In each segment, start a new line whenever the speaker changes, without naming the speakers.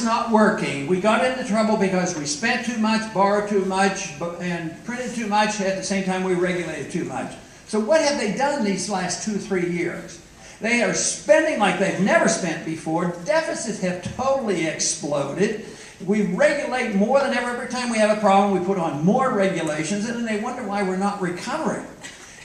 not working. We got into trouble because we spent too much, borrowed too much, and printed too much at the same time we regulated too much. So what have they done these last 2 or 3 years? They are spending like they've never spent before. Deficits have totally exploded. We regulate more than ever. Every time we have a problem, we put on more regulations, and then they wonder why we're not recovering.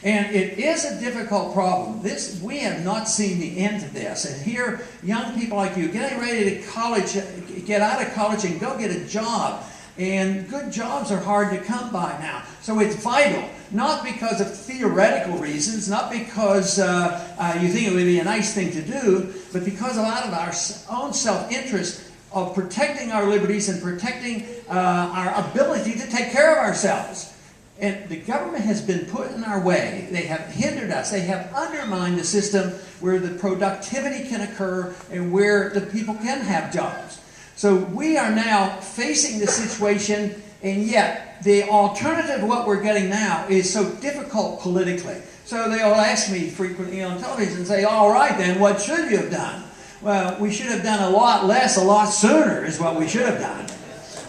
And it is a difficult problem. We have not seen the end to this. And here, young people like you, getting ready to get out of college and go get a job. And good jobs are hard to come by now. So it's vital, not because of theoretical reasons, not because you think it would be a nice thing to do, but because out of our own self-interest of protecting our liberties and protecting our ability to take care of ourselves. And the government has been put in our way. They have hindered us. They have undermined the system where the productivity can occur and where the people can have jobs. So we are now facing this situation, and yet the alternative of what we're getting now is so difficult politically. So they'll ask me frequently on television and say, all right then, what should you have done? Well, we should have done a lot less, a lot sooner is what we should have done.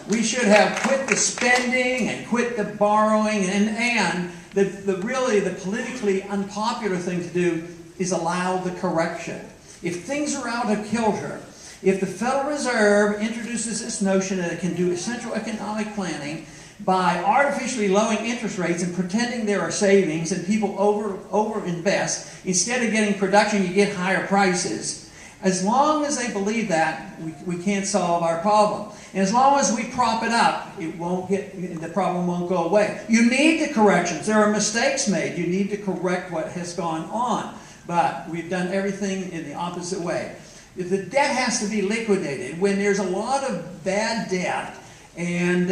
We should have quit the spending and quit the borrowing, and really the politically unpopular thing to do is allow the correction. If things are out of kilter, if the Federal Reserve introduces this notion that it can do essential economic planning by artificially lowering interest rates and pretending there are savings and people over-invest, instead of getting production, you get higher prices. As long as they believe that, we can't solve our problem. And as long as we prop it up, the problem won't go away. You need the corrections. There are mistakes made. You need to correct what has gone on. But we've done everything in the opposite way. If the debt has to be liquidated, when there's a lot of bad debt, and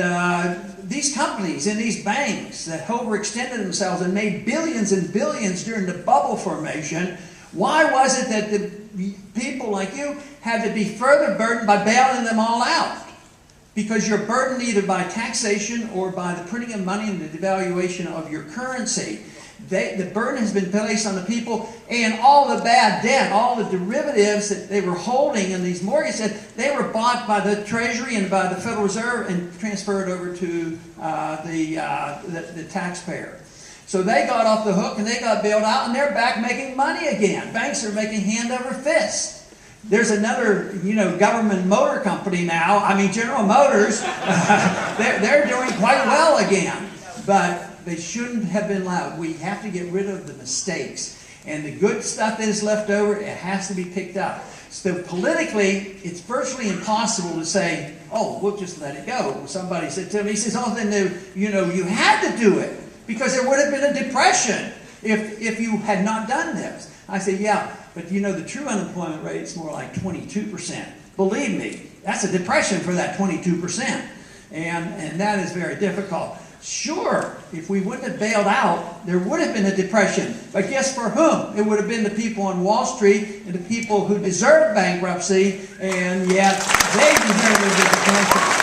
these companies and these banks that overextended themselves and made billions and billions during the bubble formation, why was it that the people like you had to be further burdened by bailing them all out? Because you're burdened either by taxation or by the printing of money and the devaluation of your currency. The burden has been placed on the people, and all the bad debt, all the derivatives that they were holding in these mortgages, they were bought by the Treasury and by the Federal Reserve and transferred over to the taxpayer. So they got off the hook and they got bailed out, and they're back making money again. Banks are making hand over fist. There's another, government motor company now. I mean, General Motors, they're doing quite well again. But they shouldn't have been allowed. We have to get rid of the mistakes. And the good stuff that is left over, it has to be picked up. So politically, it's virtually impossible to say, oh, we'll just let it go. Somebody said to me, he says, oh, then, you had to do it. Because there would have been a depression if you had not done this. I said, yeah, but the true unemployment rate is more like 22%. Believe me, that's a depression for that 22%. And that is very difficult. Sure, if we wouldn't have bailed out, there would have been a depression. But guess for whom? It would have been the people on Wall Street and the people who deserved bankruptcy, and yet they deserved a depression.